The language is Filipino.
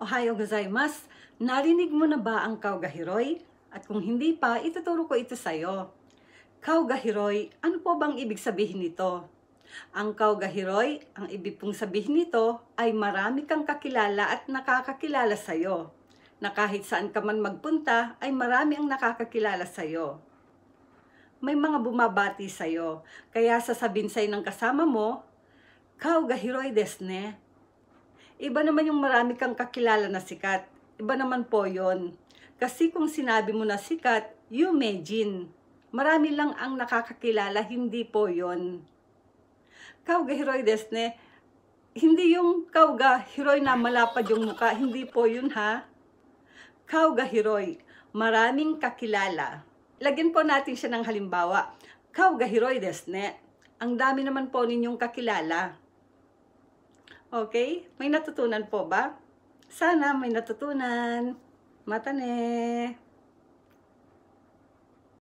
Ohayo gozaimasu! Narinig mo na ba ang Kauga-Hiroi? At kung hindi pa, ituturo ko ito sa'yo. Kauga-Hiroi, ano po bang ibig sabihin nito? Ang Kauga-Hiroi, ang ibig pong sabihin nito ay marami kang kakilala at nakakakilala sa'yo. Na kahit saan ka man magpunta, ay marami ang nakakakilala sa'yo. May mga bumabati sa'yo, kaya sasabihin sa'yo ng kasama mo, Kauga-Hiroi desu ne. Iba naman yung marami kang kakilala na sikat. Iba naman po yon. Kasi kung sinabi mo na sikat, Yumeijin. Marami lang ang nakakakilala, hindi po yon. Kauga-Hiroi desu ne. Hindi yung Kauga-Hiroi na malapad yung mukha, hindi po yun ha. Kauga-Hiroi, maraming kakilala. Lagyan po natin siya ng halimbawa. Kauga-Hiroi desu ne. Ang dami naman po ninyong kakilala. Okay? May natutunan po ba? Sana may natutunan. Mata ne!